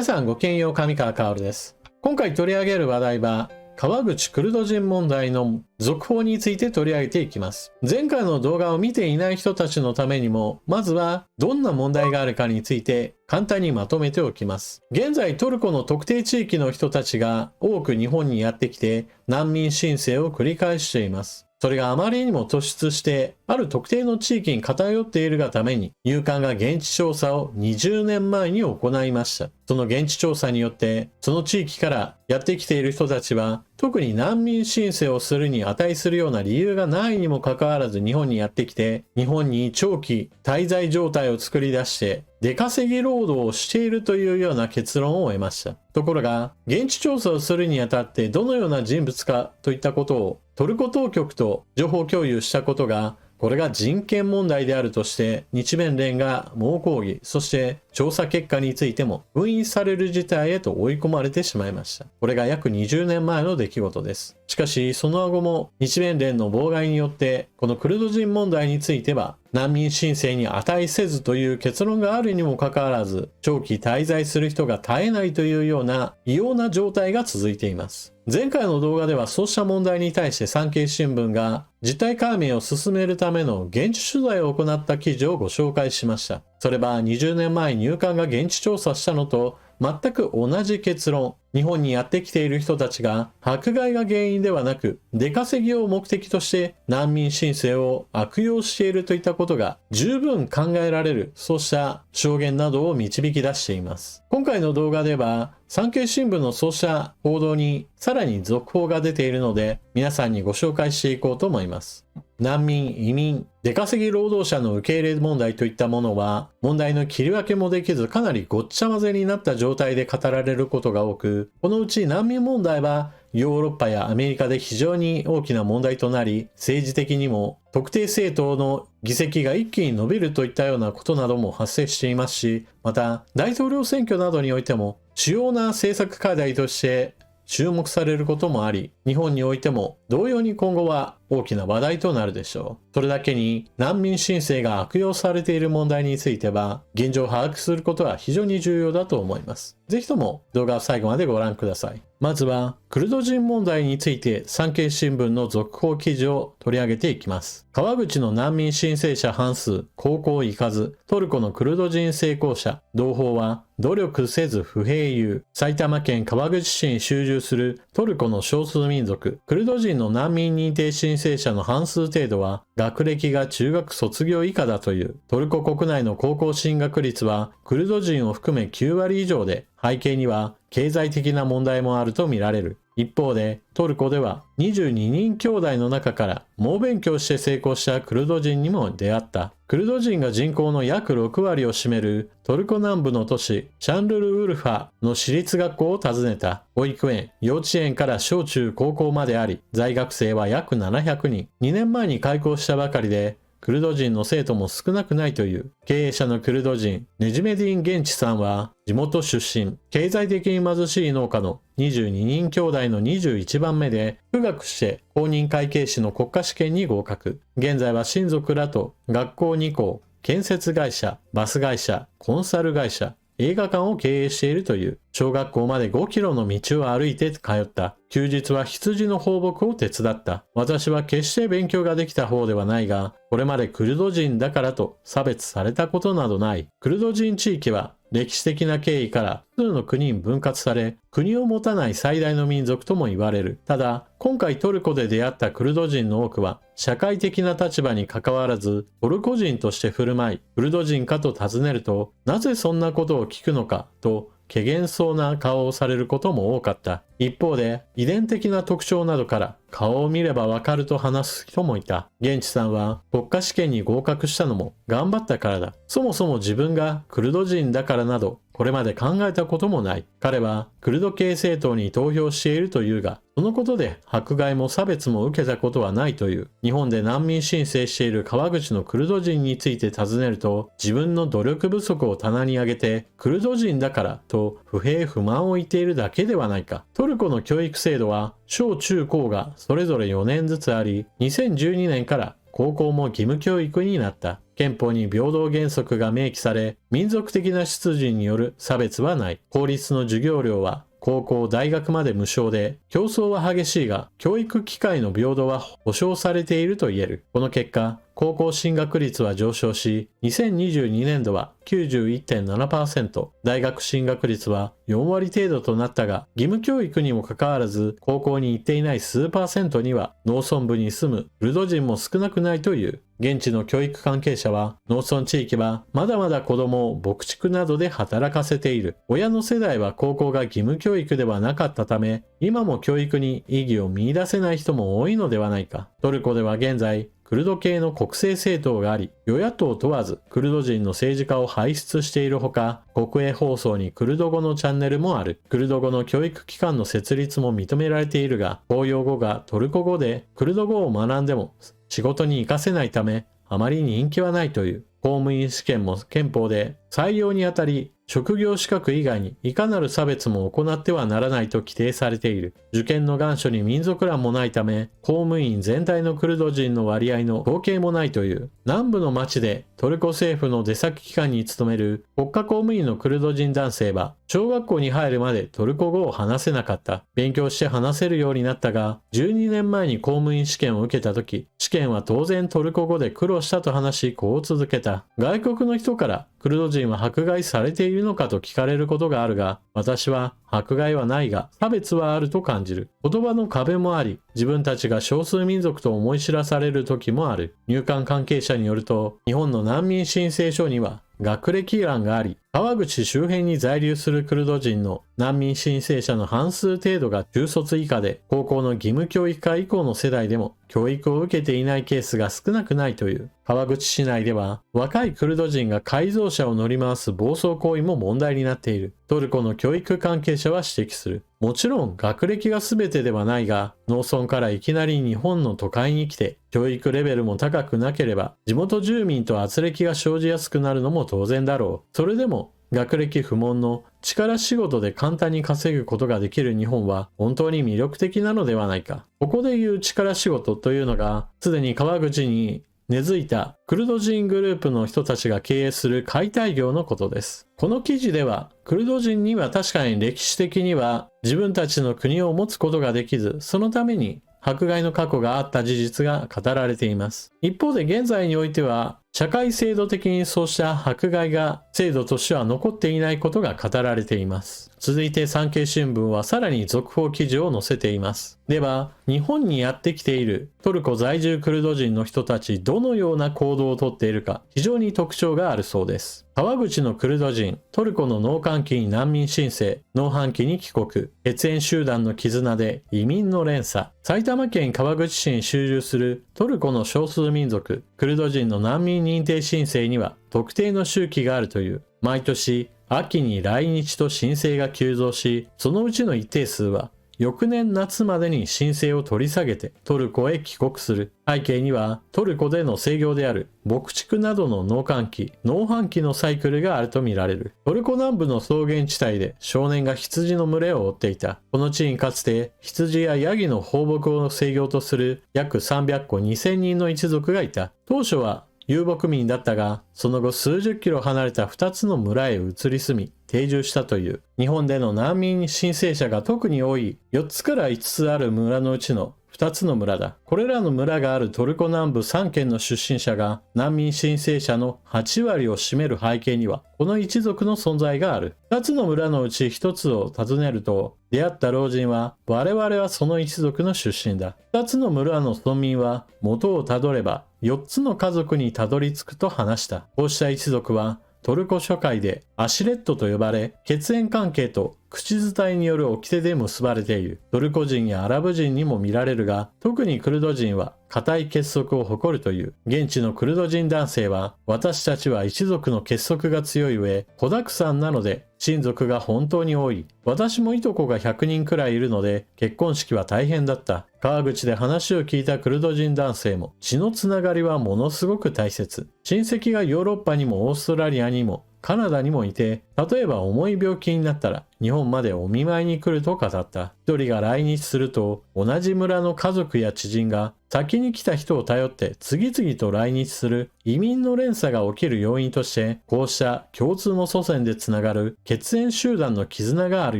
皆さんごきげんよう、上川薫です。今回取り上げる話題は、川口クルド人問題の続報について取り上げていきます。前回の動画を見ていない人たちのためにも、まずはどんな問題があるかについて簡単にまとめておきます。現在トルコの特定地域の人たちが多く日本にやってきて難民申請を繰り返しています。それがあまりにも突出して、ある特定の地域に偏っているがために、入管が現地調査を20年前に行いました。その現地調査によって、その地域からやってきている人たちは、特に難民申請をするに値するような理由がないにもかかわらず日本にやってきて、日本に長期滞在状態を作り出して、出稼ぎ労働をしているというような結論を得ました。ところが、現地調査をするにあたってどのような人物かといったことをトルコ当局と情報共有したことが、これが人権問題であるとして日弁連が猛抗議、そして調査結果についても封印される事態へと追い込まれてしまいました。これが約20年前の出来事です。しかしその後も日弁連の妨害によってこのクルド人問題については難民申請に値せずという結論があるにもかかわらず長期滞在する人が絶えないというような異様な状態が続いています。前回の動画ではそうした問題に対して産経新聞が実態解明を進めるための現地取材を行った記事をご紹介しました。それは20年前入管が現地調査したのと全く同じ結論。日本にやってきている人たちが迫害が原因ではなく出稼ぎを目的として難民申請を悪用しているといったことが十分考えられる、そうした証言などを導き出しています。今回の動画では産経新聞のそうした報道にさらに続報が出ているので皆さんにご紹介していこうと思います。難民、移民、出稼ぎ労働者の受け入れ問題といったものは問題の切り分けもできずかなりごっちゃ混ぜになった状態で語られることが多く、このうち難民問題はヨーロッパやアメリカで非常に大きな問題となり、政治的にも特定政党の議席が一気に伸びるといったようなことなども発生していますし、また大統領選挙などにおいても主要な政策課題として注目されることもあり、日本においても同様に今後は大きな話題となるでしょう。それだけに難民申請が悪用されている問題については現状を把握することは非常に重要だと思います。ぜひとも動画を最後までご覧ください。まずはクルド人問題について産経新聞の続報記事を取り上げていきます。川口の難民申請者半数高校行かず、トルコのクルド人成功者、同胞は努力せず不平有。埼玉県川口市に集中するトルコの少数民族クルド人の難民認定申請者の半数程度は学歴が中学卒業以下だという。トルコ国内の高校進学率はクルド人を含め9割以上で、背景には経済的な問題もあるとみられる。一方でトルコでは22人兄弟の中から猛勉強して成功したクルド人にも出会った。クルド人が人口の約6割を占めるトルコ南部の都市シャンルルウルファの私立学校を訪ねた。保育園、幼稚園から小中高校まであり、在学生は約700人。2年前に開校したばかりでクルド人の生徒も少なくないという。経営者のクルド人ネジメディン・ゲンチさんは地元出身、経済的に貧しい農家の22人兄弟の21番目で、富岳して公認会計士の国家試験に合格。現在は親族らと学校2校、建設会社、バス会社、コンサル会社、映画館を経営しているという。小学校まで5キロの道を歩いて通った。休日は羊の放牧を手伝った。私は決して勉強ができた方ではないが、これまでクルド人だからと差別されたことなどない。クルド人地域は歴史的な経緯から複数の国に分割され、国を持たない最大の民族とも言われる。ただ、今回トルコで出会ったクルド人の多くは、社会的な立場に関わらず、トルコ人として振る舞い、クルド人かと尋ねると、なぜそんなことを聞くのかと、怪げそうな顔をされることも多かった。一方で、遺伝的な特徴などから顔を見ればわかると話す人もいた。現地さんは国家試験に合格したのも頑張ったからだ。そもそも自分がクルド人だからなど、これまで考えたこともない。彼はクルド系政党に投票しているというが、そのことで迫害も差別も受けたことはないという。日本で難民申請している川口のクルド人について尋ねると、自分の努力不足を棚に上げて、クルド人だからと不平不満を言っているだけではないか。トルコの教育制度は小中高がそれぞれ4年ずつあり、2012年から高校も義務教育になった。憲法に平等原則が明記され、民族的な出自による差別はない。公立の授業料は高校、大学まで無償で、競争は激しいが、教育機会の平等は保障されていると言える。この結果、高校進学率は上昇し、2022年度は 91.7%、大学進学率は4割程度となったが、義務教育にもかかわらず、高校に行っていない数%には、農村部に住むクルド人も少なくないという。現地の教育関係者は、農村地域はまだまだ子供を牧畜などで働かせている。親の世代は高校が義務教育ではなかったため、今も教育に意義を見出せない人も多いのではないか。トルコでは現在、クルド系の国政政党があり、与野党問わずクルド人の政治家を輩出しているほか、国営放送にクルド語のチャンネルもある。クルド語の教育機関の設立も認められているが、公用語がトルコ語でクルド語を学んでも仕事に活かせないため、あまり人気はないという。公務員試験も憲法で採用にあたり、職業資格以外にいかなる差別も行ってはならないと規定されている。受験の願書に民族欄もないため、公務員全体のクルド人の割合の統計もないという。南部の町でトルコ政府の出先機関に勤める国家公務員のクルド人男性は、小学校に入るまでトルコ語を話せなかった。勉強して話せるようになったが、12年前に公務員試験を受けた時、試験は当然トルコ語で苦労したと話し、こう続けた。外国の人からクルド人は迫害されているのかと聞かれることがあるが、私は迫害はないが差別はあると感じる。言葉の壁もあり、自分たちが少数民族と思い知らされる時もある。入管関係者によると、日本の難民申請書には学歴欄があり、川口周辺に在留するクルド人の難民申請者の半数程度が中卒以下で、高校の義務教育科以降の世代でも教育を受けていないケースが少なくないという。川口市内では若いクルド人が改造車を乗り回す暴走行為も問題になっている。トルコの教育関係者は指摘する。もちろん学歴が全てではないが、農村からいきなり日本の都会に来て、教育レベルも高くなければ、地元住民と圧力が生じやすくなるのも当然だろう。それでも、学歴不問の力仕事で簡単に稼ぐことができる日本は本当に魅力的なのではないか。ここで言う力仕事というのが、すでに川口に根付いたクルド人グループの人たちが経営する解体業のことです。この記事では、クルド人には確かに歴史的には自分たちの国を持つことができず、そのために迫害の過去があった事実が語られています。一方で現在においては、社会制度的にそうした迫害が制度としては残っていないことが語られています。続いて産経新聞はさらに続報記事を載せています。では、日本にやってきているトルコ在住クルド人の人たちどのような行動をとっているか非常に特徴があるそうです。川口のクルド人、トルコの農閑期に難民申請、農繁期に帰国、血縁集団の絆で移民の連鎖、埼玉県川口市に集中するトルコの少数民族、クルド人の難民認定申請には特定の周期があるという。毎年、秋に来日と申請が急増し、そのうちの一定数は、翌年夏までに申請を取り下げてトルコへ帰国する。背景にはトルコでの制御である牧畜などの農閑期、農繁期のサイクルがあるとみられる。トルコ南部の草原地帯で少年が羊の群れを追っていた。この地にかつて羊やヤギの放牧を制御とする約300戸2000人の一族がいた。当初は遊牧民だったが、その後数十キロ離れた2つの村へ移り住み、定住したという。日本での難民申請者が特に多い4つから5つある村のうちの2つの村だ。これらの村があるトルコ南部3県の出身者が難民申請者の8割を占める背景には、この一族の存在がある。2つの村のうち1つを訪ねると、出会った老人は、我々はその一族の出身だ。2つの村の村民は、元をたどれば、4つの家族にたどり着くと話した。こうした一族は、トルコ諸界でアシレットと呼ばれ、血縁関係と口伝いによる掟で結ばれている。トルコ人やアラブ人にも見られるが、特にクルド人は固い結束を誇るという。現地のクルド人男性は、私たちは一族の結束が強い上、子だくさんなので、親族が本当に多い。私もいとこが100人くらいいるので、結婚式は大変だった。川口で話を聞いたクルド人男性も、血のつながりはものすごく大切。親戚がヨーロッパにもオーストラリアにも、カナダにもいて、例えば重い病気になったら日本までお見舞いに来ると語った。一人が来日すると、同じ村の家族や知人が先に来た人を頼って次々と来日する移民の連鎖が起きる要因として、こうした共通の祖先でつながる血縁集団の絆がある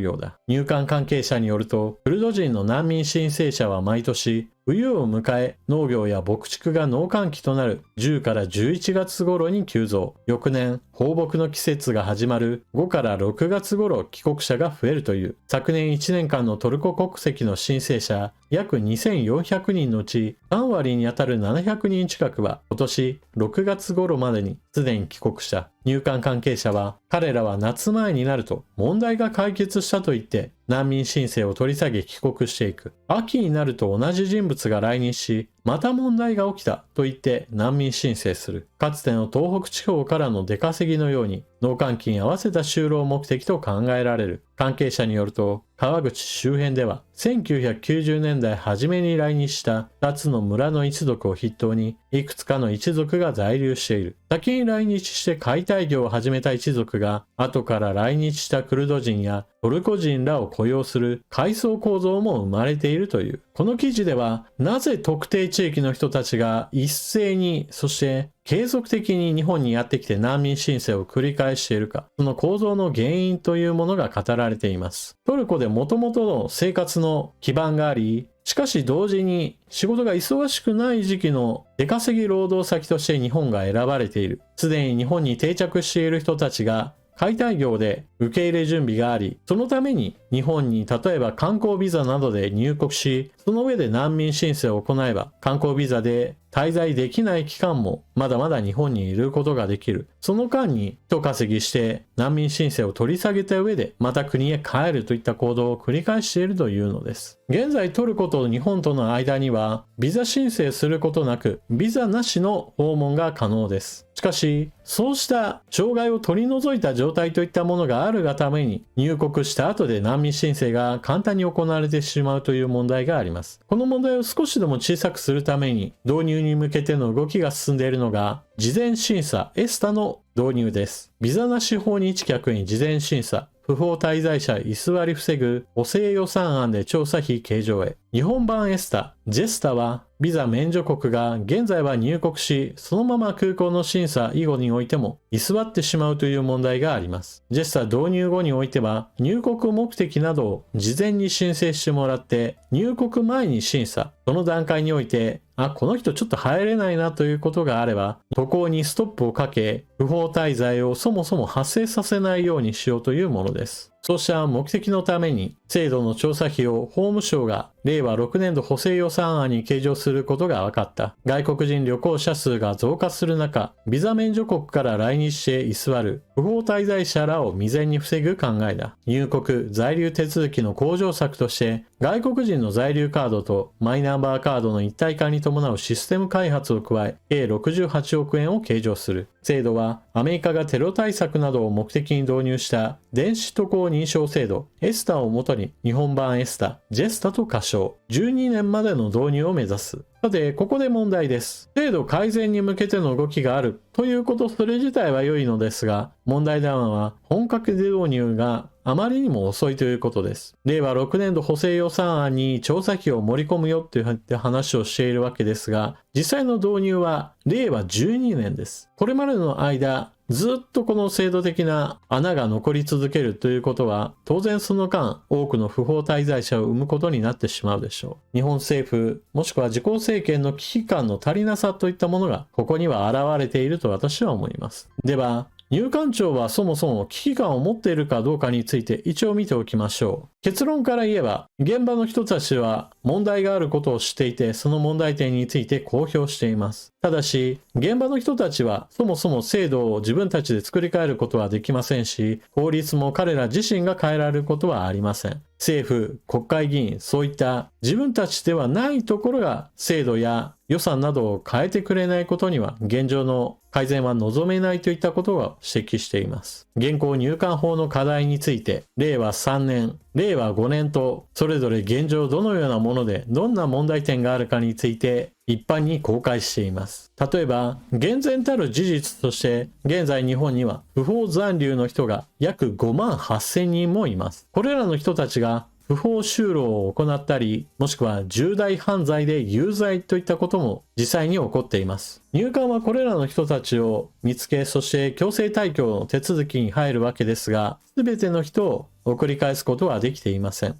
ようだ。入管関係者によると、クルド人の難民申請者は毎年、冬を迎え、農業や牧畜が農閑期となる10から11月頃に急増。翌年、放牧の季節が始まる5から6月頃帰国者が増えるという。昨年1年間のトルコ国籍の申請者約2400人のうち3割にあたる700人近くは今年6月頃までにすでに帰国した。入管関係者は、彼らは夏前になると問題が解決したと言って難民申請を取り下げ帰国していく。秋になると同じ人物が来日し、また問題が起きたと言って難民申請する。かつての東北地方からの出稼ぎのように農閑期に合わせた就労目的と考えられる。関係者によると、川口周辺では1990年代初めに来日した2つの村の一族を筆頭にいくつかの一族が在留している。先に来日して解体業を始めた一族が後から来日したクルド人やトルコ人らを雇用する階層構造も生まれているという。この記事では、なぜ特定地域の人たちが一斉に、そして継続的に日本にやってきて難民申請を繰り返しているか、その構造の原因というものが語られています。トルコでもともとの生活の基盤があり、しかし同時に仕事が忙しくない時期の出稼ぎ労働先として日本が選ばれている。すでに日本に定着している人たちが解体業で受け入れ準備があり、そのために日本に例えば観光ビザなどで入国し、その上で難民申請を行えば観光ビザで滞在できない期間もまだまだ日本にいることができる。その間に一稼ぎして難民申請を取り下げた上でまた国へ帰るといった行動を繰り返しているというのです。現在トルコと日本との間にはビザ申請することなくビザなしの訪問が可能です。しかし、そうした障害を取り除いた状態といったものがあるがために入国した後で難民申請が簡単に行われてしまうという問題があります。この問題を少しでも小さくするために導入に向けての動きが進んでいるのが事前審査エスタの導入です。ビザなし訪日客に事前審査、不法滞在者居座り防ぐ補正予算案で調査費計上へ。日本版エスタ、ジェスタはビザ免除国が現在は入国し、そのまま空港の審査以後においても居座ってしまうという問題があります。ジェスタ導入後においては入国目的などを事前に申請してもらって入国前に審査、その段階においてこの人ちょっと入れないなということがあれば渡航にストップをかけ不法滞在をそもそも発生させないようにしようというものです。そうした目的のために制度の調査費を法務省が令和6年度補正予算案に計上することが分かった。外国人旅行者数が増加する中、ビザ免除国から来日して居座る不法滞在者らを未然に防ぐ考えだ。入国・在留手続きの向上策として外国人の在留カードとマイナンバーカードの一体化に伴うシステム開発を加え、計68億円を計上する。制度はアメリカがテロ対策などを目的に導入した電子渡航認証制度エスタをもとに日本版エスタ、ジェスタと仮称、12年までの導入を目指す。さて、ここで問題です。制度改善に向けての動きがあるということそれ自体は良いのですが、問題なのは本格で導入があまりにも遅いということです。令和6年度補正予算案に調査費を盛り込むよって話をしているわけですが、実際の導入は令和12年です。これまでの間、ずっとこの制度的な穴が残り続けるということは、当然その間、多くの不法滞在者を生むことになってしまうでしょう。日本政府、もしくは自公政権の危機感の足りなさといったものが、ここには現れていると私は思います。では、入管庁はそもそも危機感を持っているかどうかについて一応見ておきましょう。結論から言えば、現場の人たちは問題があることを知っていて、その問題点について公表しています。ただし、現場の人たちはそもそも制度を自分たちで作り変えることはできませんし、法律も彼ら自身が変えられることはありません。政府、国会議員、そういった自分たちではないところが制度や予算などを変えてくれないことには現状の改善は望めないといったことを指摘しています。現行入管法の課題について、令和3年、令和5年とそれぞれ現状どのようなものでどんな問題点があるかについて一般に公開しています。例えば、厳然たる事実として現在日本には不法残留の人が約5万8000人もいます。これらの人たちが不不法就労を行ったり、もしくは重大犯罪で有罪といったことも実際に起こっています。入管はこれらの人たちを見つけ、そして強制退去の手続きに入るわけですが、すべての人を送り返すことはできていません。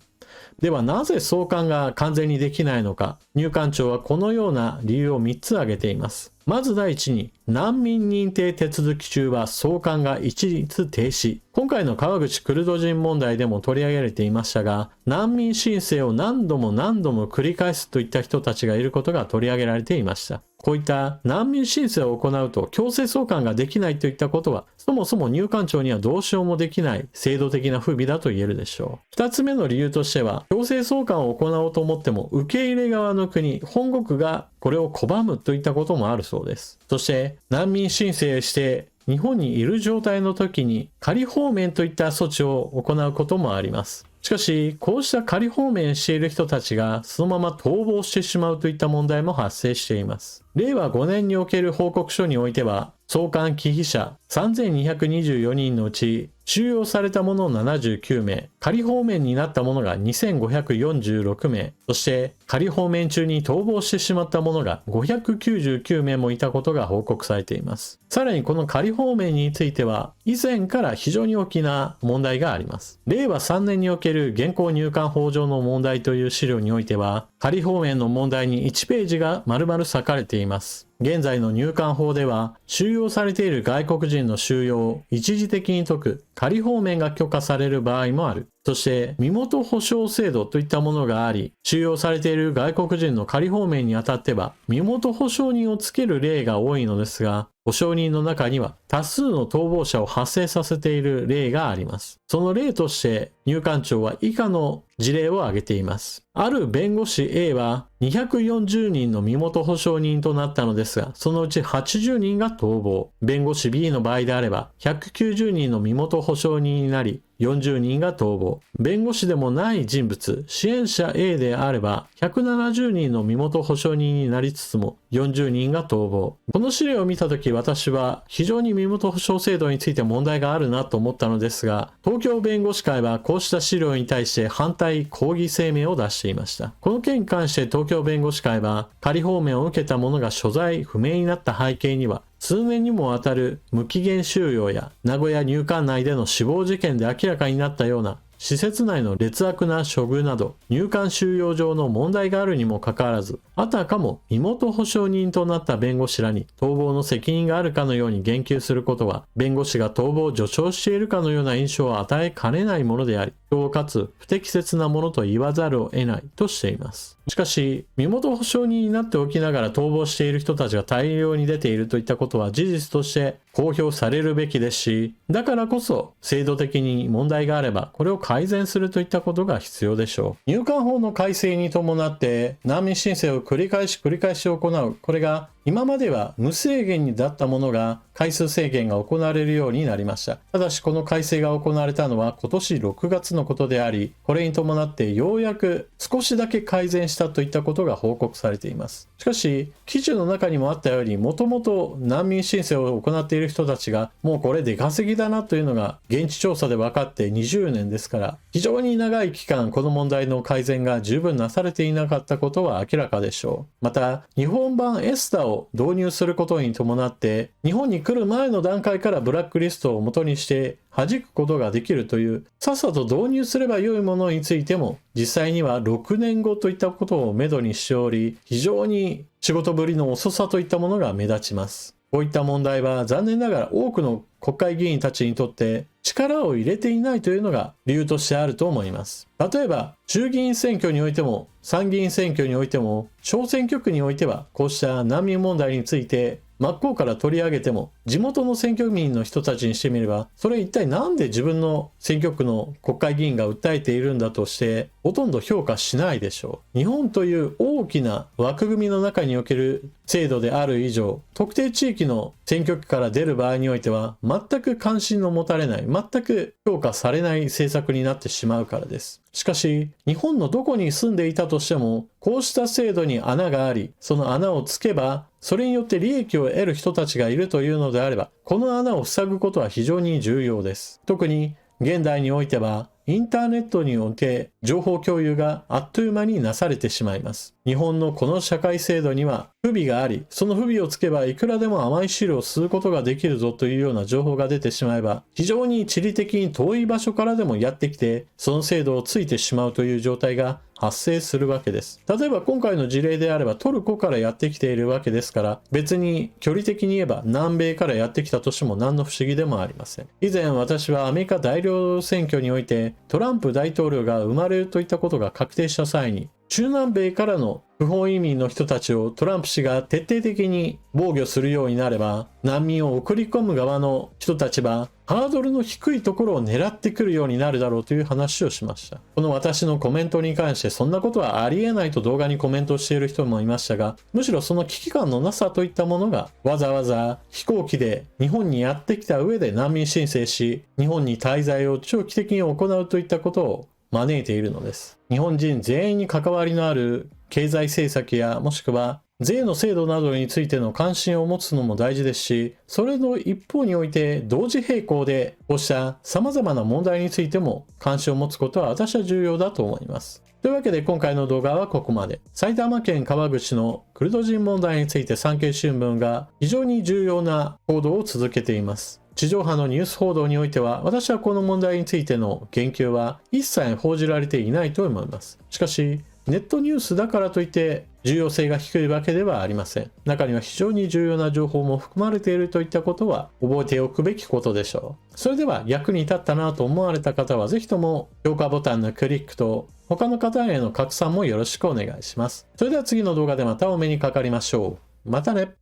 ではなぜ送還が完全にできないのか。入管庁はこのような理由を3つ挙げています。まず第一に、難民認定手続き中は送還が一律停止。今回の川口クルド人問題でも取り上げられていましたが、難民申請を何度も繰り返すといった人たちがいることが取り上げられていました。こういった難民申請を行うと強制送還ができないといったことは、そもそも入管庁にはどうしようもできない制度的な不備だと言えるでしょう。2つ目の理由としては、強制送還を行おうと思っても受け入れ側の国、本国がこれを拒むといったこともあるそうです。そして難民申請して日本にいる状態の時に仮放免といった措置を行うこともあります。しかし、こうした仮放免している人たちがそのまま逃亡してしまうといった問題も発生しています。令和5年における報告書においては、送還忌避者3224人のうち、収容された者79名、仮放免になった者が2546名、そして仮放免中に逃亡してしまった者が599名もいたことが報告されています。さらにこの仮放免については、以前から非常に大きな問題があります。令和3年における現行入管法上の問題という資料においては、仮放免の問題に1ページが丸々割かれています。現在の入管法では、収容されている外国人の収容を一時的に解く仮放免が許可される場合もある。そして身元保証制度といったものがあり、収容されている外国人の仮放免にあたっては身元保証人をつける例が多いのですが、保証人の中には多数の逃亡者を発生させている例があります。その例として入管庁は以下の事例を挙げています。ある弁護士 A は240人の身元保証人となったのですが、そのうち80人が逃亡。弁護士 B の場合であれば190人の身元保証人になり、40人が逃亡。弁護士でもない人物、支援者 A であれば170人の身元保証人になりつつも40人が逃亡。この資料を見たとき、私は非常に身元保証制度について問題があるなと思ったのですが、東京弁護士会はこうした資料に対して反対抗議声明を出していました。この件に関して東京弁護士会は、仮放免を受けた者が所在不明になった背景には、数年にもわたる無期限収容や名古屋入管内での死亡事件で明らかになったような施設内の劣悪な処遇など入管収容上の問題があるにもかかわらず、あたかも身元保証人となった弁護士らに逃亡の責任があるかのように言及することは、弁護士が逃亡を助長しているかのような印象を与えかねないものであり、かつ不適切なものと言わざるを得ないとしています。しかし、身元保証人になっておきながら逃亡している人たちが大量に出ているといったことは事実として公表されるべきですし、だからこそ制度的に問題があればこれを改善するといったことが必要でしょう。入管法の改正に伴って難民申請を繰り返し行う。これが今までは無制限だったものが回数制限が行われるようになりました。ただしこの改正が行われたのは今年6月のことであり、これに伴ってようやく少しだけ改善したといったことが報告されています。しかし記事の中にもあったように、もともと難民申請を行っている人たちがもうこれ出稼ぎだなというのが現地調査で分かって20年ですから、非常に長い期間この問題の改善が十分なされていなかったことは明らかでしょう。また日本版エスタを導入することに伴って日本に来る前の段階からブラックリストを元にして弾くことができるという、さっさと導入すれば良いものについても実際には6年後といったことをめどにしており、非常に仕事ぶりの遅さといったものが目立ちます。こういった問題は残念ながら多くの国会議員たちにとって力を入れていないというのが理由としてあると思います。例えば衆議院選挙においても参議院選挙においても小選挙区においては、こうした難民問題について真っ向から取り上げても地元の選挙民の人たちにしてみれば、それ一体なんで自分の選挙区の国会議員が訴えているんだとしてほとんど評価しないでしょう。日本という大きな枠組みの中における制度である以上、特定地域の選挙区から出る場合においては全く関心の持たれない、全く評価されない政策になってしまうからです。しかし日本のどこに住んでいたとしても、こうした制度に穴があり、その穴をつけばそれによって利益を得る人たちがいるというのであれば、この穴を塞ぐことは非常に重要です。特に現代においてはインターネットにおいて情報共有があっという間になされてしまいます。日本のこの社会制度には不備があり、その不備をつけばいくらでも甘い汁を吸うことができるぞというような情報が出てしまえば、非常に地理的に遠い場所からでもやってきて、その制度をついてしまうという状態が発生するわけです。例えば今回の事例であればトルコからやってきているわけですから、別に距離的に言えば南米からやってきたとしても何の不思議でもありません。以前私はアメリカ大統領選挙においてトランプ大統領が生まれるといったことが確定した際に、中南米からの不法移民の人たちをトランプ氏が徹底的に防御するようになれば、難民を送り込む側の人たちはハードルの低いところを狙ってくるようになるだろうという話をしました。この私のコメントに関してそんなことはありえないと動画にコメントしている人もいましたが、むしろその危機感のなさといったものがわざわざ飛行機で日本にやってきた上で難民申請し、日本に滞在を長期的に行うといったことを招いているのです。日本人全員に関わりのある経済政策やもしくは税の制度などについての関心を持つのも大事ですし、それの一方において同時並行でこうした様々な問題についても関心を持つことは私は重要だと思います。というわけで今回の動画はここまで。埼玉県川口のクルド人問題について産経新聞が非常に重要な報道を続けています。地上波のニュース報道においては、私はこの問題についての言及は一切報じられていないと思います。しかし、ネットニュースだからといって重要性が低いわけではありません。中には非常に重要な情報も含まれているといったことは覚えておくべきことでしょう。それでは役に立ったなと思われた方はぜひとも評価ボタンのクリックと他の方への拡散もよろしくお願いします。それでは次の動画でまたお目にかかりましょう。またね。